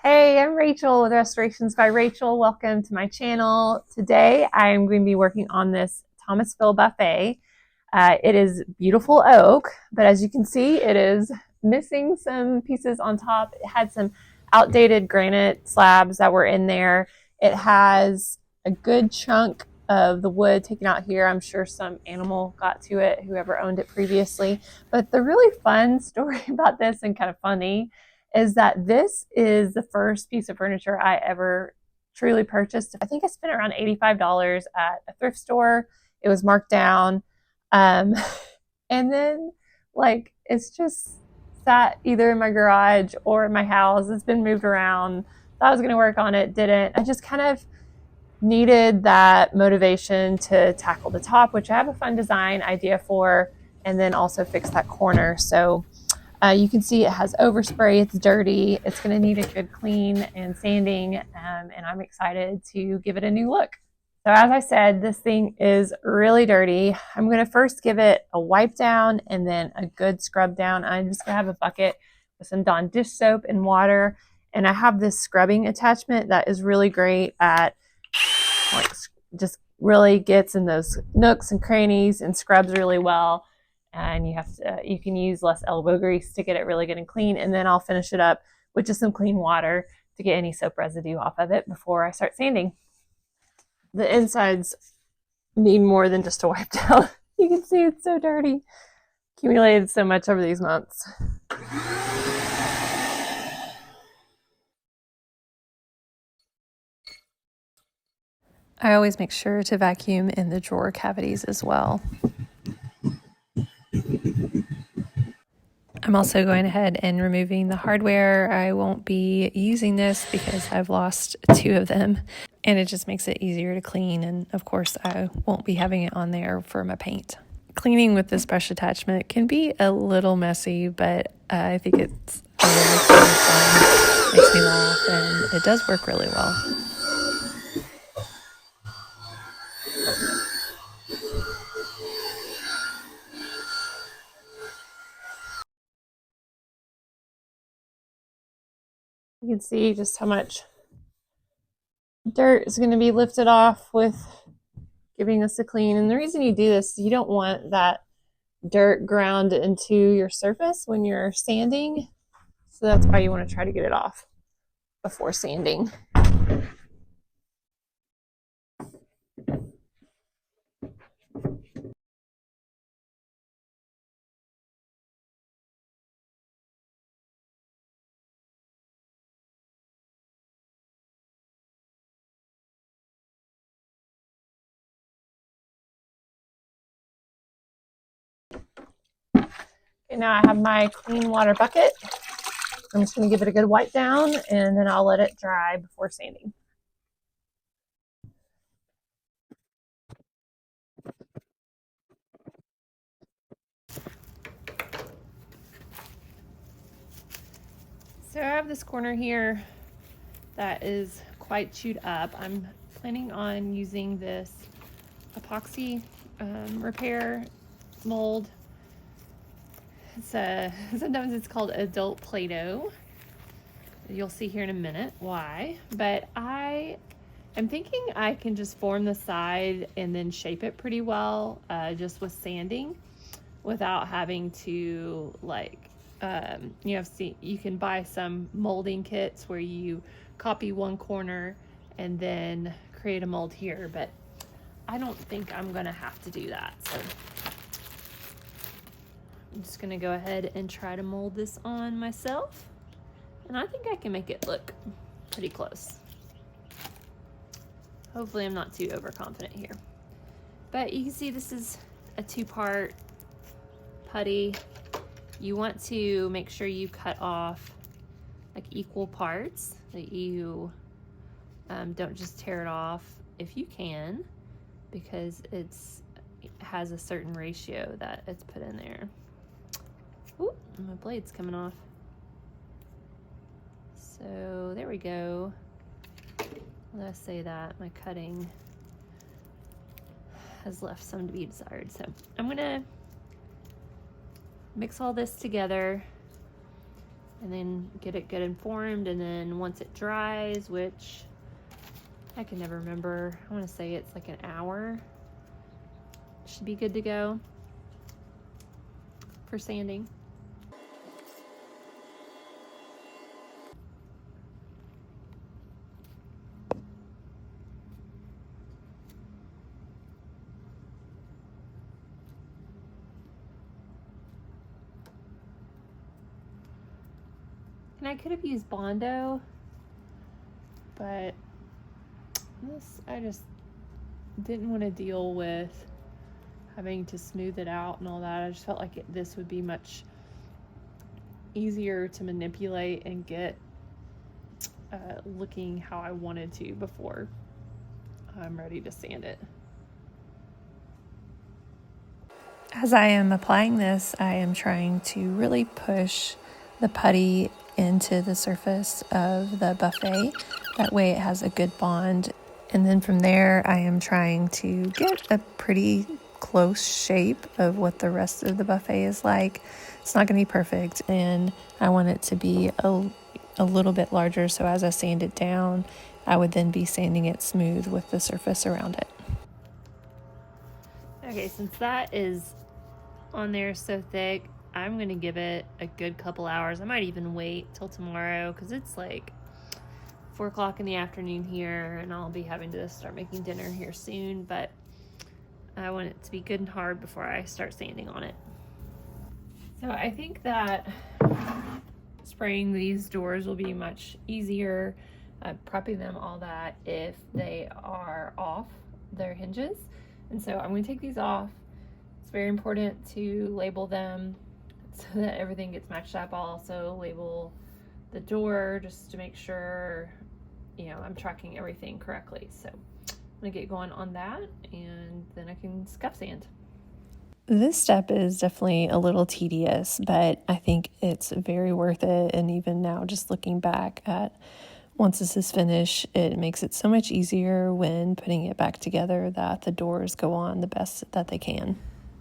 Hey, I'm Rachel with Restorations by Rachel. Welcome to my channel. Today I'm going to be working on this Thomasville buffet. It is beautiful oak, but as you can see, it is missing some pieces on top. It had some outdated granite slabs that were in there. It has a good chunk of the wood taken out here. I'm sure some animal got to it, whoever owned it previously. But the really fun story about this, and kind of funny, is that this is the first piece of furniture I ever truly purchased. I think I spent around $85 at a thrift store. It was marked down. Um, and then, like, it's just sat either in my garage or in my house. It's been moved around. Thought I was going to work on it, didn't. I just kind of needed that motivation to tackle the top, which I have a fun design idea for, and then also fix that corner. So you can see it has overspray. It's dirty. It's going to need a good clean and sanding, and I'm excited to give it a new look. So as I said, this thing is really dirty. I'm going to first give it a wipe down and then a good scrub down. I'm just going to have a bucket with some Dawn dish soap and water, and I have this scrubbing attachment that is really great at like just really gets in those nooks and crannies and scrubs really well. And you can use less elbow grease to get it really good and clean. And then I'll finish it up with just some clean water to get any soap residue off of it before I start sanding. The insides need more than just a wipe down. You can see it's so dirty. Accumulated so much over these months. I always make sure to vacuum in the drawer cavities as well. I'm also going ahead and removing the hardware. I won't be using this because I've lost 2 of them, and it just makes it easier to clean. And of course, I won't be having it on there for my paint. Cleaning with this brush attachment can be a little messy, but I think it's a really fun, makes me laugh, and it does work really well. You can see just how much dirt is going to be lifted off with giving this a clean. And the reason you do this is you don't want that dirt ground into your surface when you're sanding. So that's why you want to try to get it off before sanding. Okay, now I have my clean water bucket. I'm just going to give it a good wipe down, and then I'll let it dry before sanding. So I have this corner here that is quite chewed up. I'm planning on using this epoxy repair mold. Sometimes it's called adult Play-Doh. You'll see here in a minute why, but I am thinking I can just form the side and then shape it pretty well just with sanding without having to you can buy some molding kits where you copy one corner and then create a mold here, but I don't think I'm gonna have to do that. So I'm just gonna go ahead and try to mold this on myself, and I think I can make it look pretty close. Hopefully I'm not too overconfident here. But you can see this is a 2-part putty. You want to make sure you cut off like equal parts, that you don't just tear it off if you can, because it has a certain ratio that it's put in there. Ooh, my blade's coming off. So there we go. Let us say that my cutting has left some to be desired. So I'm gonna mix all this together and then get it good and formed. And then once it dries, which I can never remember, I want to say it's like an hour, should be good to go for sanding. And I could have used Bondo, but this, I just didn't want to deal with having to smooth it out and all that. I just felt like this would be much easier to manipulate and get looking how I wanted to before I'm ready to sand it. As I am applying this, I am trying to really push the putty into the surface of the buffet. That way it has a good bond. And then from there, I am trying to get a pretty close shape of what the rest of the buffet is like. It's not going to be perfect, and I want it to be a little bit larger, so as I sand it down, I would then be sanding it smooth with the surface around it. Okay, since that is on there so thick, I'm going to give it a good couple hours. I might even wait till tomorrow because it's like 4 o'clock in the afternoon here, and I'll be having to start making dinner here soon, but I want it to be good and hard before I start sanding on it. So I think that spraying these doors will be much easier, prepping them, all that, if they are off their hinges. And so I'm going to take these off. It's very important to label them so that everything gets matched up. I'll also label the door just to make sure, you know, I'm tracking everything correctly. So I'm gonna get going on that, and then I can scuff sand. This step is definitely a little tedious, but I think it's very worth it. And even now, just looking back at once this is finished, it makes it so much easier when putting it back together that the doors go on the best that they can.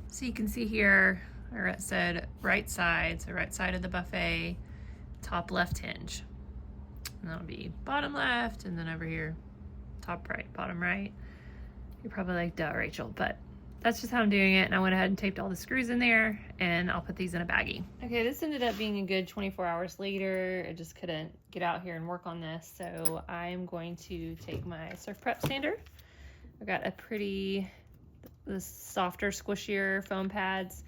So you can see here where it said right side, so right side of the buffet, top left hinge. And that'll be bottom left, and then over here, top right, bottom right. You're probably like, duh, Rachel, but that's just how I'm doing it. And I went ahead and taped all the screws in there, and I'll put these in a baggie. Okay, this ended up being a good 24 hours later. I just couldn't get out here and work on this. So I'm going to take my Surf Prep sander. I've got a pretty, the softer, squishier foam pads.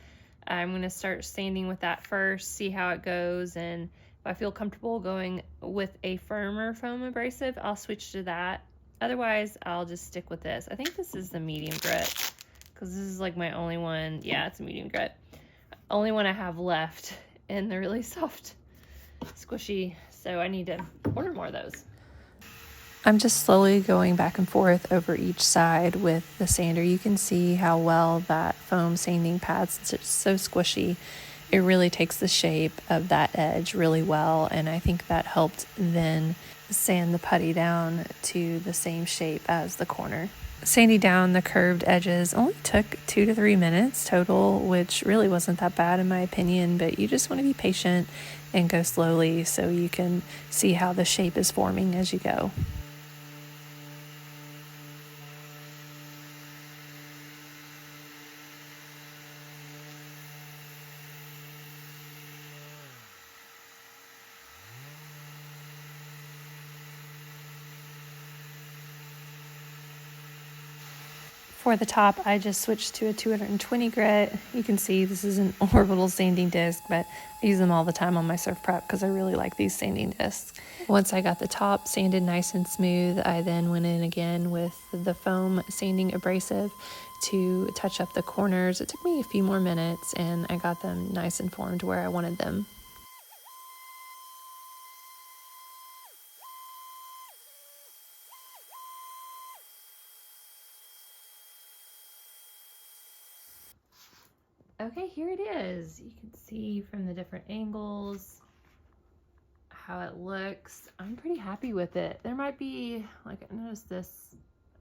I'm gonna start sanding with that first, see how it goes, and if I feel comfortable going with a firmer foam abrasive, I'll switch to that. Otherwise, I'll just stick with this. I think this is the medium grit, because this is like my only one. Yeah, it's a medium grit. Only one I have left, and they're really soft, squishy, so I need to order more of those. I'm just slowly going back and forth over each side with the sander. You can see how well that foam sanding pad, since it's so squishy, it really takes the shape of that edge really well, and I think that helped then sand the putty down to the same shape as the corner. Sanding down the curved edges only took 2 to 3 minutes total, which really wasn't that bad in my opinion, but you just want to be patient and go slowly so you can see how the shape is forming as you go. For the top, I just switched to a 220 grit. You can see this is an orbital sanding disc, but I use them all the time on my Surf Prep because I really like these sanding discs. Once I got the top sanded nice and smooth, I then went in again with the foam sanding abrasive to touch up the corners. It took me a few more minutes, and I got them nice and formed where I wanted them. Okay, here it is. You can see from the different angles how it looks. I'm pretty happy with it. There might be, like, I noticed this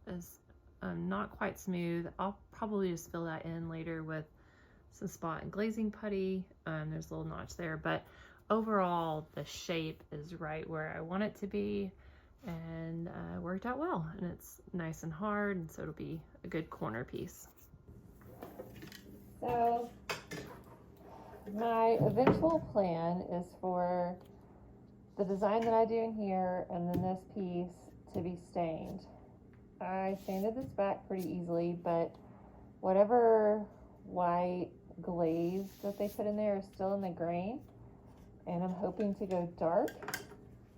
is not quite smooth. I'll probably just fill that in later with some spot and glazing putty. There's a little notch there, but overall the shape is right where I want it to be, and worked out well, and it's nice and hard, and so it'll be a good corner piece. So my eventual plan is for the design that I do in here and then this piece to be stained. I sanded this back pretty easily, but whatever white glaze that they put in there is still in the grain, and I'm hoping to go dark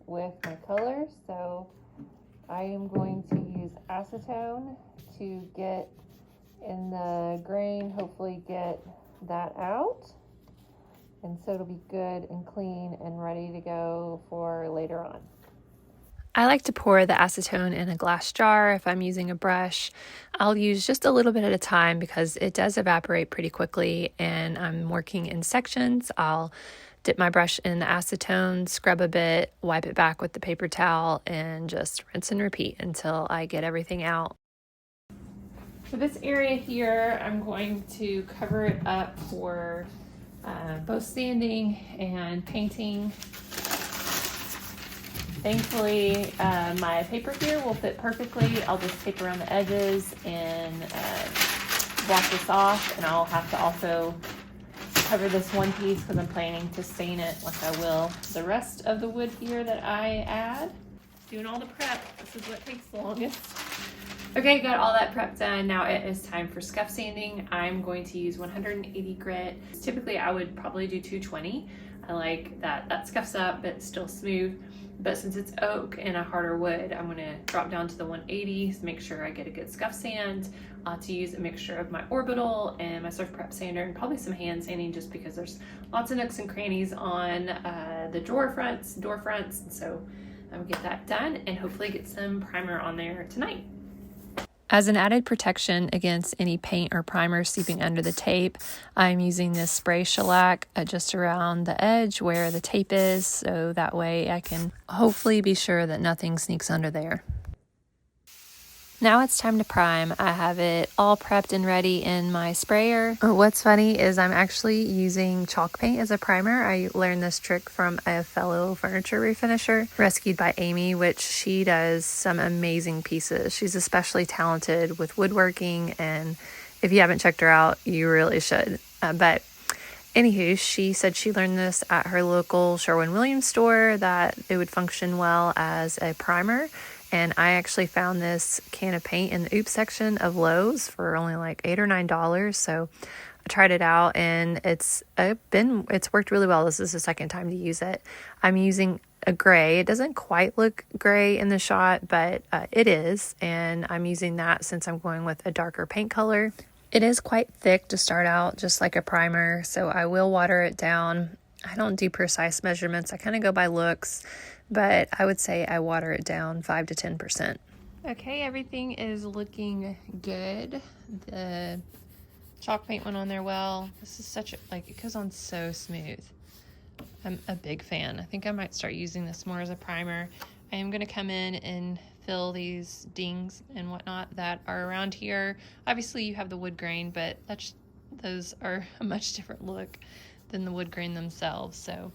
with my colors. So I am going to use acetone to get in the grain, hopefully get that out, and so it'll be good and clean and ready to go for later on. I like to pour the acetone in a glass jar. If I'm using a brush, I'll use just a little bit at a time because it does evaporate pretty quickly, and I'm working in sections. I'll dip my brush in the acetone, scrub a bit, wipe it back with the paper towel, and just rinse and repeat until I get everything out. For this area here, I'm going to cover it up for both sanding and painting. Thankfully, my paper here will fit perfectly. I'll just tape around the edges and block this off, and I'll have to also cover this one piece because I'm planning to stain it like I will the rest of the wood here that I add. Doing all the prep, this is what takes the longest. Okay, got all that prep done. Now it is time for scuff sanding. I'm going to use 180 grit. Typically I would probably do 220. I like that scuffs up but it's still smooth. But since it's oak and a harder wood, I'm going to drop down to the 180 to make sure I get a good scuff sand. To use a mixture of my orbital and my surf prep sander, and probably some hand sanding just because there's lots of nooks and crannies on the door fronts, and so I'm gonna get that done and hopefully get some primer on there tonight. As an added protection against any paint or primer seeping under the tape, I'm using this spray shellac just around the edge where the tape is, so that way I can hopefully be sure that nothing sneaks under there. Now it's time to prime. I have it all prepped and ready in my sprayer. What's funny is I'm actually using chalk paint as a primer. I learned this trick from a fellow furniture refinisher, rescued by Amy, which she does some amazing pieces. She's especially talented with woodworking, and if you haven't checked her out, you really should. But anywho, she said she learned this at her local Sherwin-Williams store, that it would function well as a primer. And I actually found this can of paint in the Oops section of Lowe's for only like $8 or $9. So I tried it out, and it's worked really well. This is the second time to use it. I'm using a gray. It doesn't quite look gray in the shot, but it is. And I'm using that since I'm going with a darker paint color. It is quite thick to start out, just like a primer. So I will water it down. I don't do precise measurements. I kind of go by looks, but I would say I water it down 5 to 10%. Okay, everything is looking good. The chalk paint went on there well. This is it goes on so smooth. I'm a big fan. I think I might start using this more as a primer. I am going to come in and fill these dings and whatnot that are around here. Obviously you have the wood grain, but those are a much different look than the wood grain themselves. So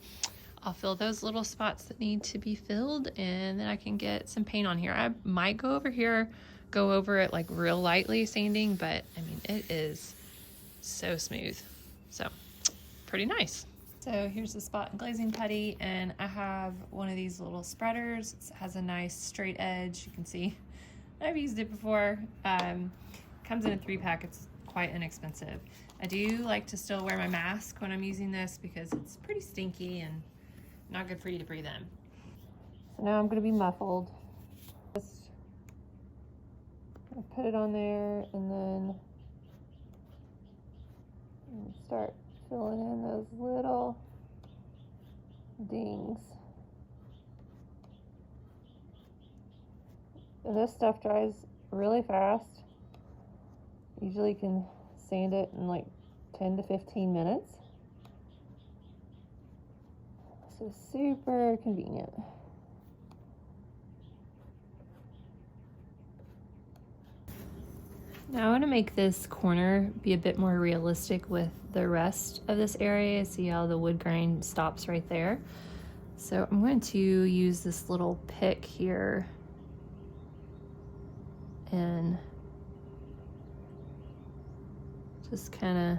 I'll fill those little spots that need to be filled, and then I can get some paint on here. I might go over it like real lightly sanding, but I mean, it is so smooth. So pretty nice. So here's the spot in glazing putty, and I have one of these little spreaders. It has a nice straight edge. You can see I've used it before. Comes in a 3-pack. It's quite inexpensive. I do like to still wear my mask when I'm using this because it's pretty stinky and not good for you to breathe in. So now I'm going to be muffled. Just put it on there and then start filling in those little dings. And this stuff dries really fast. Usually can sand it in like 10 to 15 minutes. So super convenient. Now I want to make this corner be a bit more realistic with the rest of this area. See how the wood grain stops right there? So I'm going to use this little pick here and just kind of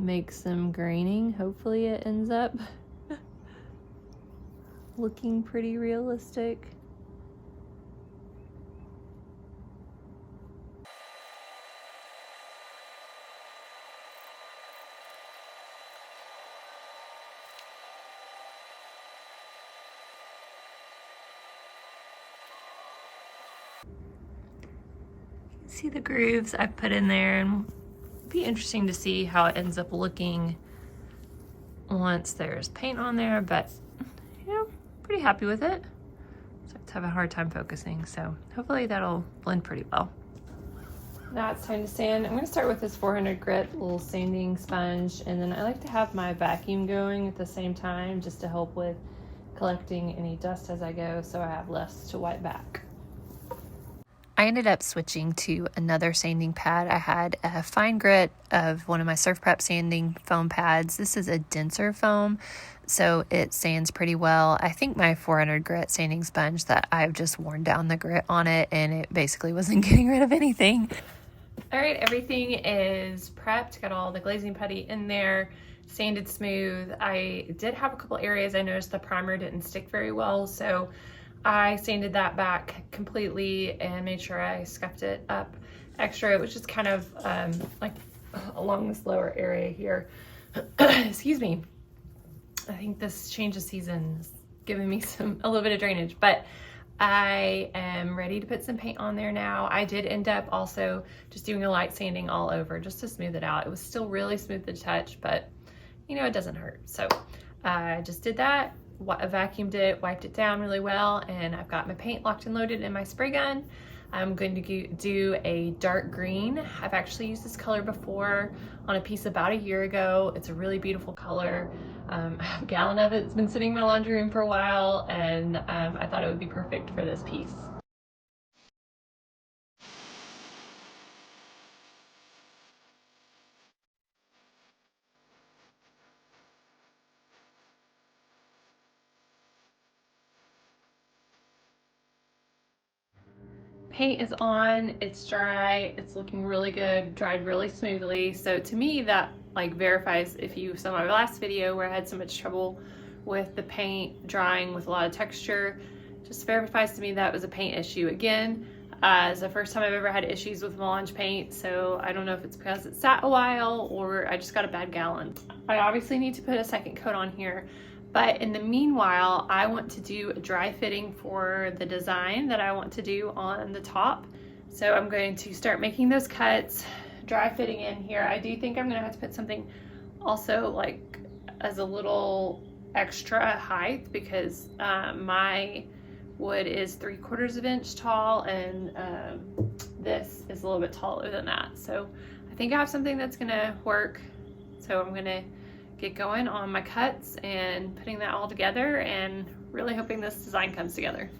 make some graining. Hopefully it ends up looking pretty realistic. See the grooves I've put in there, and it'll be interesting to see how it ends up looking once there's paint on there, but you know, pretty happy with it. So I have a hard time focusing, so hopefully that'll blend pretty well. Now it's time to sand. I'm going to start with this 400 grit little sanding sponge, and then I like to have my vacuum going at the same time just to help with collecting any dust as I go, so I have less to wipe back. I ended up switching to another sanding pad. I had a fine grit of one of my Surf Prep sanding foam pads. This is a denser foam, so it sands pretty well. I think my 400 grit sanding sponge that I've just worn down the grit on it, and it basically wasn't getting rid of anything. All right, everything is prepped. Got all the glazing putty in there, sanded smooth. I did have a couple areas I noticed the primer didn't stick very well, so I sanded that back completely and made sure I scuffed it up extra. It was just kind of like along this lower area here. Excuse me. I think this change of season is giving me a little bit of drainage, but I am ready to put some paint on there now. I did end up also just doing a light sanding all over just to smooth it out. It was still really smooth to touch, but you know, it doesn't hurt. So I just did that. I vacuumed it, wiped it down really well, and I've got my paint locked and loaded in my spray gun. I'm going to do a dark green. I've actually used this color before on a piece about a year ago. It's a really beautiful color. I have a gallon of it. It's been sitting in my laundry room for a while, and I thought it would be perfect for this piece. Paint is on, it's dry, it's looking really good, dried really smoothly. So to me that like verifies, if you saw my last video where I had so much trouble with the paint drying with a lot of texture, just verifies to me that was a paint issue. Again, it's the first time I've ever had issues with melange paint, so I don't know if it's because it sat a while or I just got a bad gallon. I obviously need to put a second coat on here, but in the meanwhile, I want to do a dry fitting for the design that I want to do on the top. So I'm going to start making those cuts, dry fitting in here. I do think I'm gonna have to put something also like as a little extra height, because my wood is 3/4 inch tall, and this is a little bit taller than that. So I think I have something that's gonna work. So I'm gonna get going on my cuts and putting that all together, and really hoping this design comes together.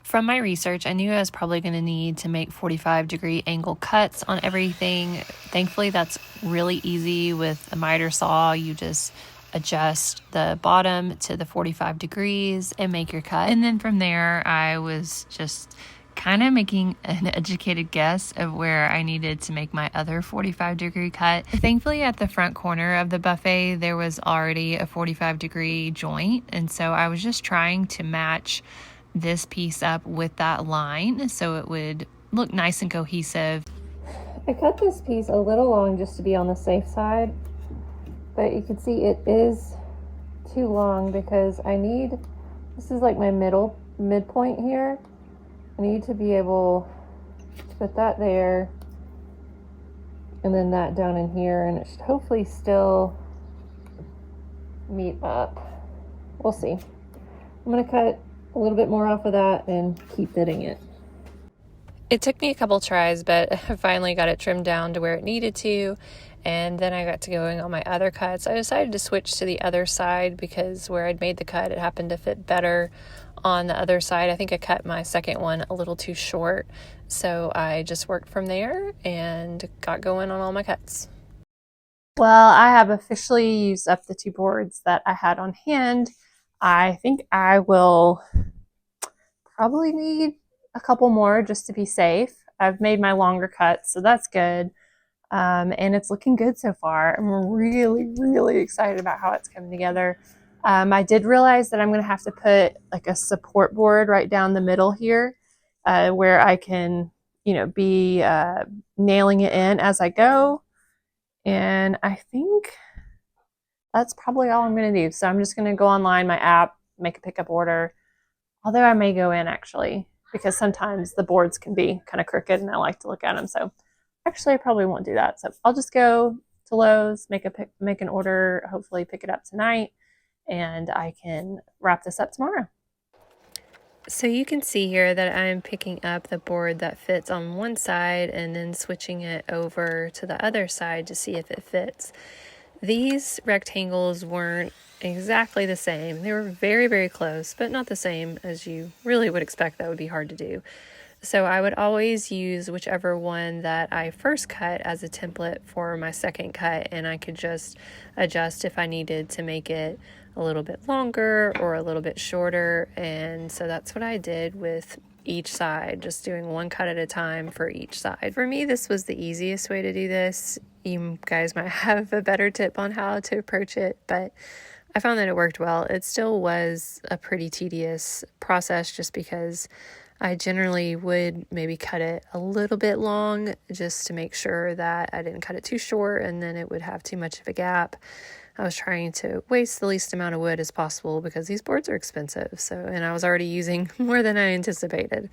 From my research, I knew I was probably going to need to make 45-degree angle cuts on everything. Thankfully, that's really easy with a miter saw. You just adjust the bottom to the 45 degrees and make your cut. And then from there, I was just kind of making an educated guess of where I needed to make my other 45-degree cut. Thankfully, at the front corner of the buffet, there was already a 45-degree joint, and so I was just trying to match this piece up with that line so it would look nice and cohesive. I cut this piece a little long just to be on the safe side, but you can see it is too long because I need, this is like my midpoint here. I need to be able to put that there and then that down in here, and it should hopefully still meet up. We'll see. I'm gonna cut a little bit more off of that and keep fitting it. It took me a couple tries, but I finally got it trimmed down to where it needed to. And then I got to going on my other cuts. I decided to switch to the other side because where I'd made the cut, it happened to fit better on the other side. I think I cut my second one a little too short, so I just worked from there and got going on all my cuts. Well, I have officially used up the 2 boards that I had on hand. I think I will probably need a couple more just to be safe. I've made my longer cuts, so that's good. And it's looking good so far. I'm really, really excited about how it's coming together. I did realize that I'm going to have to put like a support board right down the middle here, where I can, be nailing it in as I go. And I think that's probably all I'm going to do. So I'm just going to go online, my app, make a pickup order. Although I may go in actually, because sometimes the boards can be kind of crooked and I like to look at them. So actually, I probably won't do that. So I'll just go to Lowe's, make an order, hopefully pick it up tonight, and I can wrap this up tomorrow. So you can see here that I'm picking up the board that fits on one side and then switching it over to the other side to see if it fits. These rectangles weren't exactly the same. They were very, very close, but not the same as you really would expect. That would be hard to do. So I would always use whichever one that I first cut as a template for my second cut, and I could just adjust if I needed to make it a little bit longer or a little bit shorter. And so that's what I did with each side, just doing one cut at a time for each side. For me, this was the easiest way to do this. You guys might have a better tip on how to approach it, but I found that it worked well. It still was a pretty tedious process just because I generally would maybe cut it a little bit long just to make sure that I didn't cut it too short and then it would have too much of a gap. I was trying to waste the least amount of wood as possible because these boards are expensive. And I was already using more than I anticipated.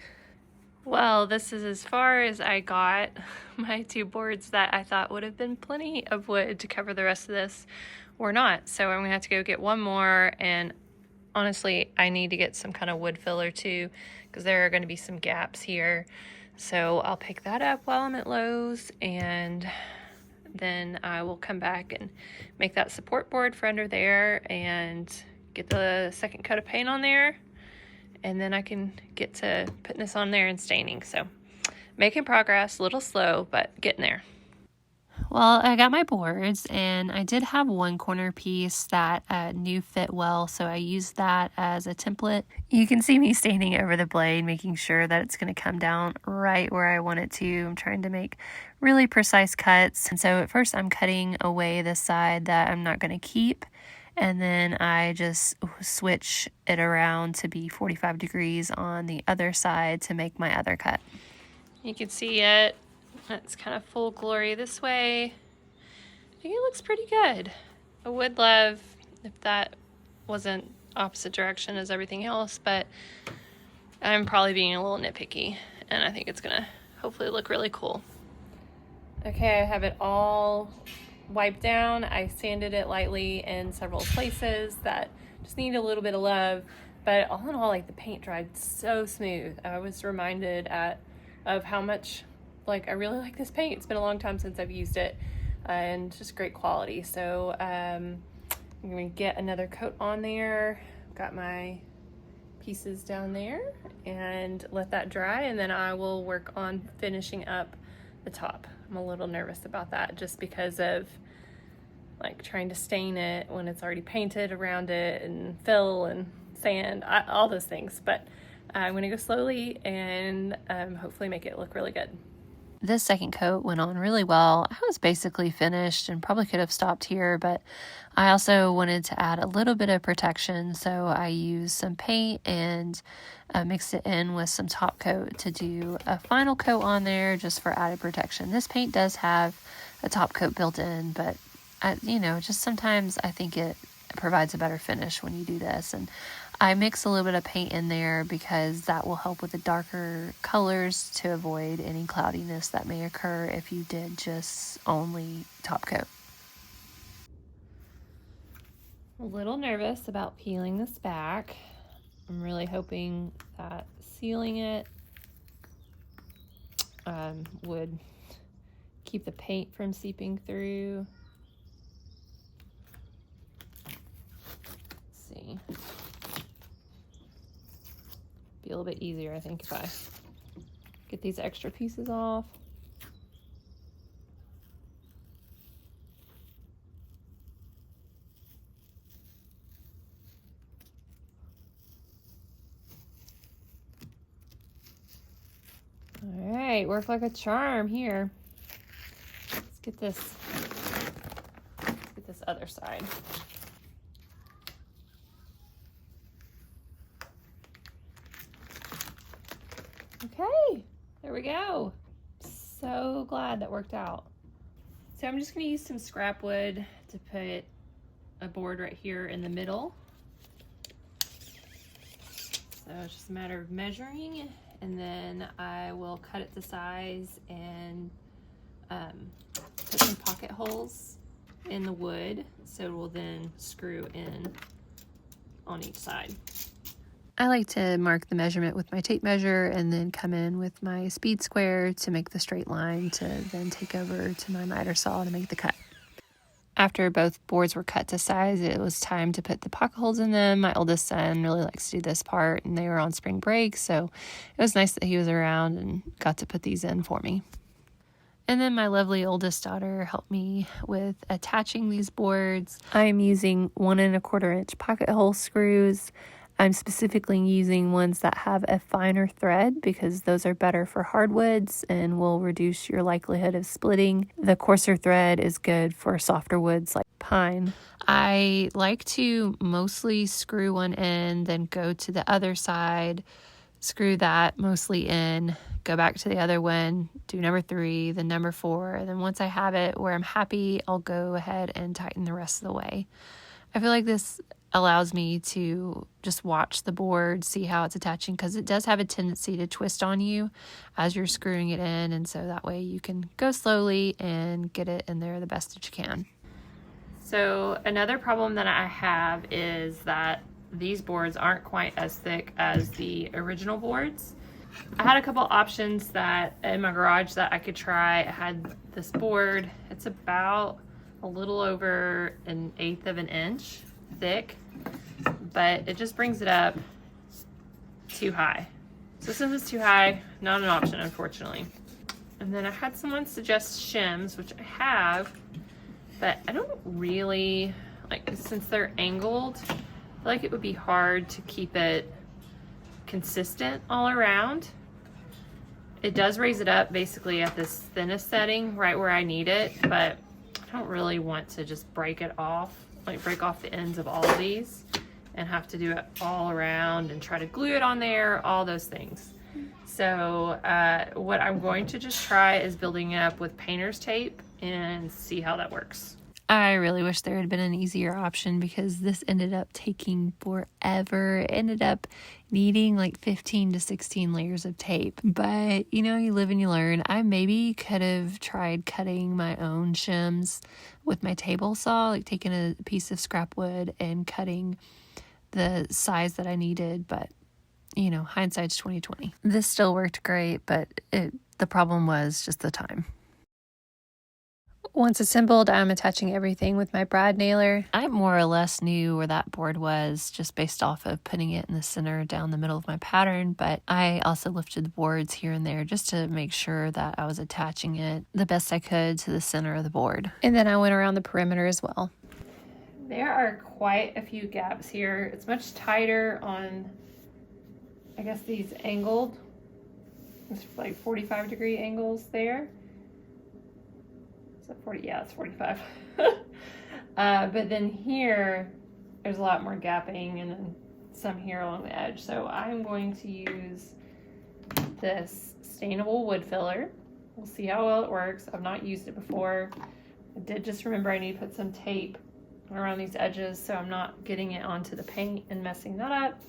Well, this is as far as I got. My 2 boards that I thought would have been plenty of wood to cover the rest of this were not. So I'm gonna have to go get one more, and honestly, I need to get some kind of wood filler too, because there are going to be some gaps here. So I'll pick that up while I'm at Lowe's, and then I will come back and make that support board for under there and get the second coat of paint on there. And then I can get to putting this on there and staining. So making progress, a little slow, but getting there. Well, I got my boards, and I did have one corner piece that knew fit well, so I used that as a template. You can see me standing over the blade, making sure that it's going to come down right where I want it to. I'm trying to make really precise cuts, and so at first I'm cutting away the side that I'm not going to keep, and then I just switch it around to be 45 degrees on the other side to make my other cut. You can see it. It's kind of full glory this way. I think it looks pretty good. I would love if that wasn't opposite direction as everything else, but I'm probably being a little nitpicky, and I think it's gonna hopefully look really cool. Okay, I have it all wiped down. I sanded it lightly in several places that just need a little bit of love, but all in all, like, the paint dried so smooth. I was reminded of how much I really like this paint. It's been a long time since I've used it, and just great quality. So I'm gonna get another coat on there. Got my pieces down there and let that dry, and then I will work on finishing up the top. I'm a little nervous about that just because of trying to stain it when it's already painted around it, and fill and sand, all those things. But I'm gonna go slowly and hopefully make it look really good. This second coat went on really well. I was basically finished and probably could have stopped here, but I also wanted to add a little bit of protection, so I used some paint and mixed it in with some top coat to do a final coat on there just for added protection. This paint does have a top coat built in, but just sometimes I think it provides a better finish when you do this. And I mix a little bit of paint in there because that will help with the darker colors to avoid any cloudiness that may occur if you did just only top coat. A little nervous about peeling this back. I'm really hoping that sealing it would keep the paint from seeping through. Let's see. Be a little bit easier, I think, if I get these extra pieces off. All right, work like a charm here. Let's get this other side. Okay, there we go. So glad that worked out. So I'm just gonna use some scrap wood to put a board right here in the middle. So it's just a matter of measuring, and then I will cut it to size and put some pocket holes in the wood so it will then screw in on each side. I like to mark the measurement with my tape measure and then come in with my speed square to make the straight line to then take over to my miter saw to make the cut. After both boards were cut to size, it was time to put the pocket holes in them. My oldest son really likes to do this part, and they were on spring break, so it was nice that he was around and got to put these in for me. And then my lovely oldest daughter helped me with attaching these boards. I'm using 1 1/4 inch pocket hole screws. I'm specifically using ones that have a finer thread because those are better for hardwoods and will reduce your likelihood of splitting. The coarser thread is good for softer woods like pine. I like to mostly screw one in, then go to the other side, screw that mostly in, go back to the other one, do number 3, then number 4, and then once I have it where I'm happy, I'll go ahead and tighten the rest of the way. I feel like this allows me to just watch the board, see how it's attaching, because it does have a tendency to twist on you as you're screwing it in, and so that way you can go slowly and get it in there the best that you can. So another problem that I have is that these boards aren't quite as thick as the original boards. I had a couple options that in my garage that I could try. I had this board. It's about a little over 1/8 of an inch thick, but it just brings it up too high. So since it's too high, not an option, unfortunately. And then I had someone suggest shims, which I have, but I don't really like, since they're angled, I feel like it would be hard to keep it consistent all around. It does raise it up basically at this thinnest setting right where I need it, but I don't really want to just break it off, like break off the ends of all of these and have to do it all around and try to glue it on there, all those things. So what I'm going to just try is building it up with painter's tape and see how that works. I really wish there had been an easier option because this ended up taking forever. It ended up needing like 15 to 16 layers of tape. But, you know, you live and you learn. I maybe could have tried cutting my own shims with my table saw, like taking a piece of scrap wood and cutting the size that I needed. But, you know, hindsight's 20/20. This still worked great, but the problem was just the time. Once assembled, I'm attaching everything with my brad nailer. I more or less knew where that board was just based off of putting it in the center down the middle of my pattern, but I also lifted the boards here and there just to make sure that I was attaching it the best I could to the center of the board. And then I went around the perimeter as well. There are quite a few gaps here. It's much tighter on, I guess, these angled, it's like 45-degree angles there. Is that 40? Yeah, it's 45. But then here, there's a lot more gapping and then some here along the edge. So I'm going to use this stainable wood filler. We'll see how well it works. I've not used it before. I did just remember I need to put some tape around these edges so I'm not getting it onto the paint and messing that up.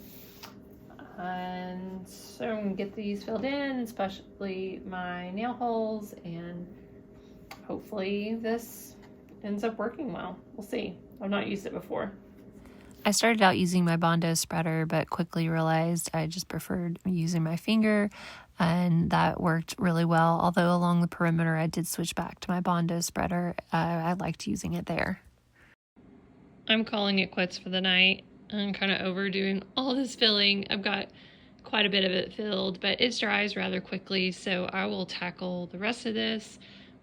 And so I'm gonna get these filled in, especially my nail holes, and hopefully this ends up working well. We'll see. I've not used it before. I started out using my Bondo spreader, but quickly realized I just preferred using my finger, and that worked really well. Although along the perimeter, I did switch back to my Bondo spreader. I liked using it there. I'm calling it quits for the night. I'm kind of overdoing all this filling. I've got quite a bit of it filled, but it dries rather quickly, so I will tackle the rest of this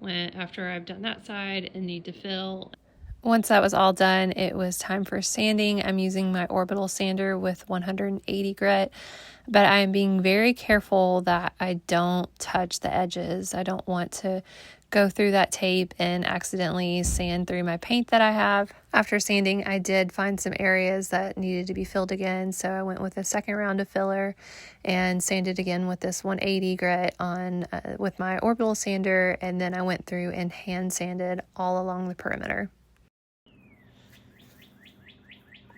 after I've done that side and need to fill. Once that was all done, it was time for sanding. I'm using my orbital sander with 180 grit, but I'm being very careful that I don't touch the edges. I don't want to go through that tape and accidentally sand through my paint that I have. After sanding, I did find some areas that needed to be filled again, so I went with a second round of filler and sanded again with this 180 grit on with my orbital sander, and then I went through and hand sanded all along the perimeter.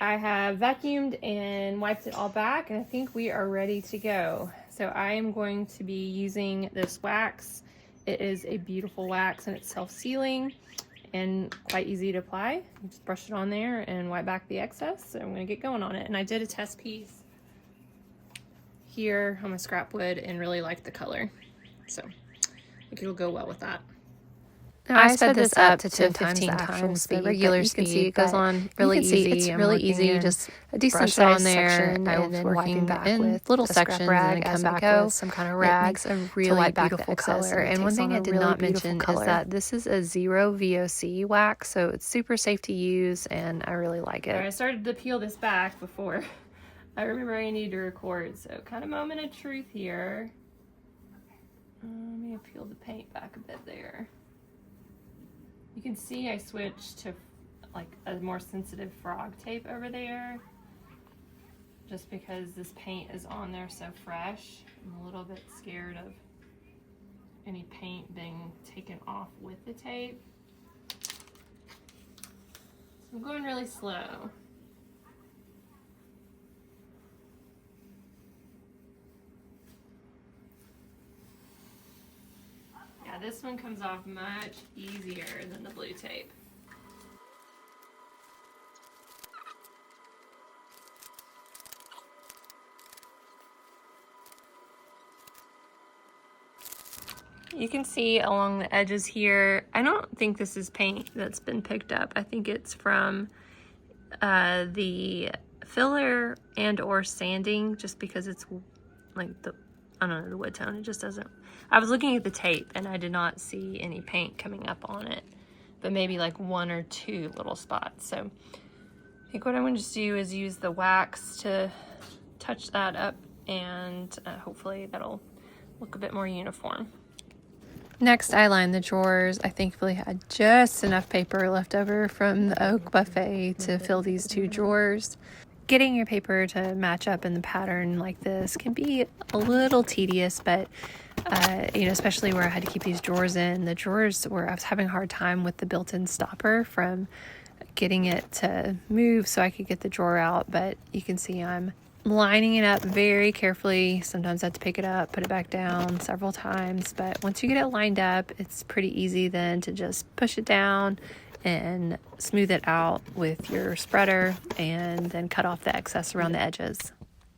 I have vacuumed and wiped it all back, and I think we are ready to go. So I am going to be using this wax. It is a beautiful wax and it's self-sealing and quite easy to apply. You just brush it on there and wipe back the excess. So I'm going to get going on it. And I did a test piece here on my scrap wood and really liked the color. So I think it'll go well with that. Now, I sped this up to 10 times the actual speed, the regular speed. You can see it goes on really easy. It's really easy. Just a decent size section, and then working back with little sections, and then come back with some kind of rag. It makes a really beautiful color. And one thing I did not mention is that this is a 0 VOC wax, so it's super safe to use, and I really like it. I started to peel this back before I remember I need to record, so kind of moment of truth here. Let me peel the paint back a bit there. You can see I switched to like a more sensitive frog tape over there just because this paint is on there so fresh. I'm a little bit scared of any paint being taken off with the tape. So I'm going really slow. Yeah, this one comes off much easier than the blue tape. You can see along the edges here, I don't think this is paint that's been picked up. I think it's from the filler and or sanding, just because it's like I don't know, the wood tone, it just doesn't. I was looking at the tape and I did not see any paint coming up on it, but maybe like 1 or 2 little spots. So I think what I'm going to do is use the wax to touch that up, and hopefully that'll look a bit more uniform. Next, I lined the drawers. I thankfully had just enough paper left over from the oak buffet to fill these 2 drawers. Getting your paper to match up in the pattern like this can be a little tedious, but you know, especially where I had to keep these drawers in. The drawers where I was having a hard time with the built-in stopper from getting it to move so I could get the drawer out, but you can see I'm lining it up very carefully. Sometimes I have to pick it up, put it back down several times, but once you get it lined up, it's pretty easy then to just push it down and smooth it out with your spreader and then cut off the excess around the edges.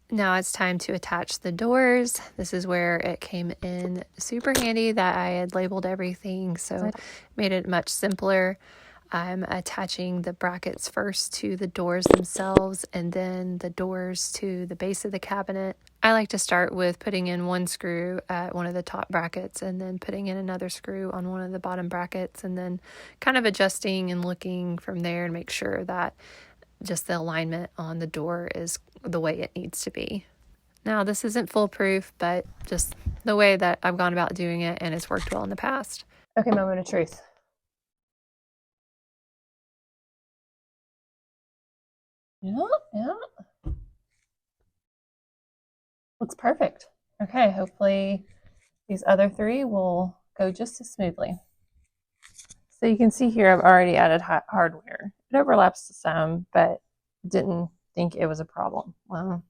Now it's time to attach the doors. This is where it came in super handy that I had labeled everything, so it made it much simpler. I'm attaching the brackets first to the doors themselves and then the doors to the base of the cabinet. I like to start with putting in 1 screw at one of the top brackets and then putting in another screw on one of the bottom brackets, and then kind of adjusting and looking from there to make sure that just the alignment on the door is the way it needs to be. Now, this isn't foolproof, but just the way that I've gone about doing it, and it's worked well in the past. Okay, moment of truth. Yeah. Looks perfect. Okay, hopefully these other 3 will go just as smoothly. So you can see here I've already added hardware. It overlaps some, but didn't think it was a problem. Well,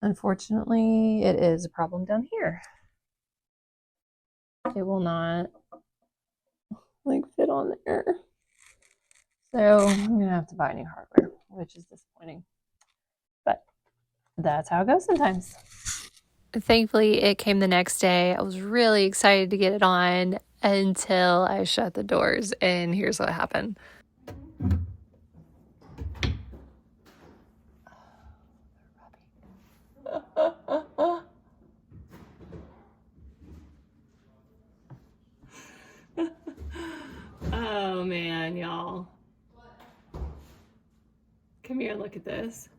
unfortunately, it is a problem down here. It will not like fit on there. So I'm gonna have to buy new hardware. which is disappointing. But that's how it goes sometimes. Thankfully, it came the next day. I was really excited to get it on until I shut the doors, and here's what happened. Oh man, y'all. Come here, look at this.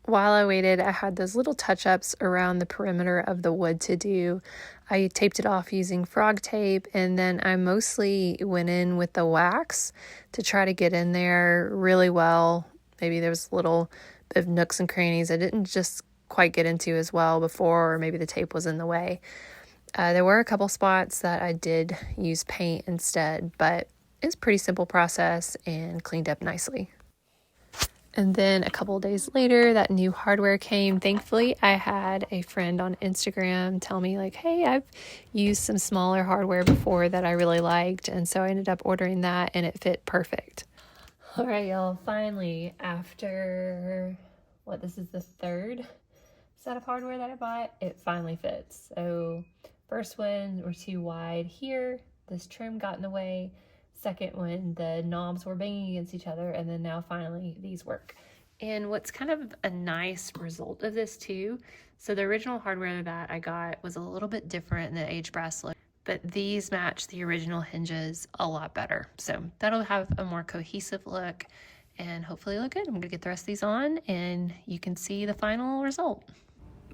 While I waited, I had those little touch-ups around the perimeter of the wood to do. I taped it off using frog tape, and then I mostly went in with the wax to try to get in there really well. Maybe there was a little bit of nooks and crannies I didn't just quite get into as well before, or maybe the tape was in the way. There were a couple spots that I did use paint instead, but it's a pretty simple process and cleaned up nicely. And then a couple of days later, that new hardware came. Thankfully, I had a friend on Instagram tell me like, hey, I've used some smaller hardware before that I really liked. And so I ended up ordering that and it fit perfect. All right, y'all. Finally, after this is the third set of hardware that I bought, it finally fits. So first one were too wide here. This trim got in the way. Second one, the knobs were banging against each other, and then now finally these work. And what's kind of a nice result of this too, so the original hardware that I got was a little bit different in the aged brass look, but these match the original hinges a lot better. So that'll have a more cohesive look and hopefully look good. I'm gonna get the rest of these on and you can see the final result.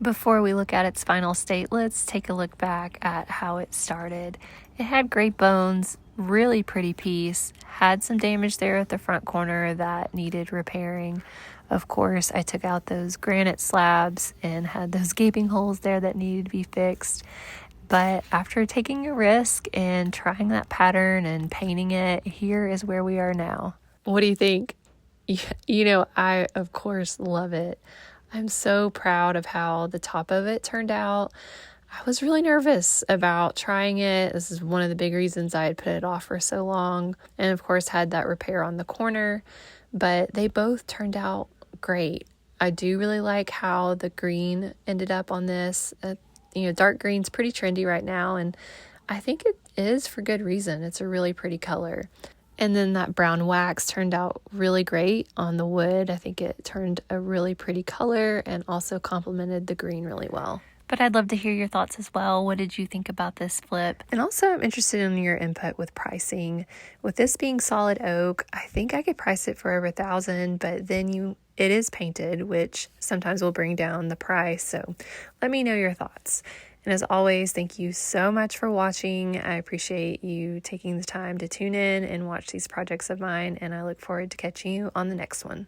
Before we look at its final state, let's take a look back at how it started. It had great bones, really pretty piece, had some damage there at the front corner that needed repairing. Of course, I took out those granite slabs and had those gaping holes there that needed to be fixed. But after taking a risk and trying that pattern and painting it, here is where we are now. What do you think? You know, I, of course, love it. I'm so proud of how the top of it turned out. I was really nervous about trying it. This is one of the big reasons I had put it off for so long. And of course had that repair on the corner, but they both turned out great. I do really like how the green ended up on this. Dark green's pretty trendy right now, and I think it is for good reason. It's a really pretty color. And then that brown wax turned out really great on the wood. I think it turned a really pretty color and also complemented the green really well. But I'd love to hear your thoughts as well. What did you think about this flip? And also I'm interested in your input with pricing. With this being solid oak, I think I could price it for over $1,000, but then it is painted, which sometimes will bring down the price. So let me know your thoughts. And as always, thank you so much for watching. I appreciate you taking the time to tune in and watch these projects of mine, and I look forward to catching you on the next one.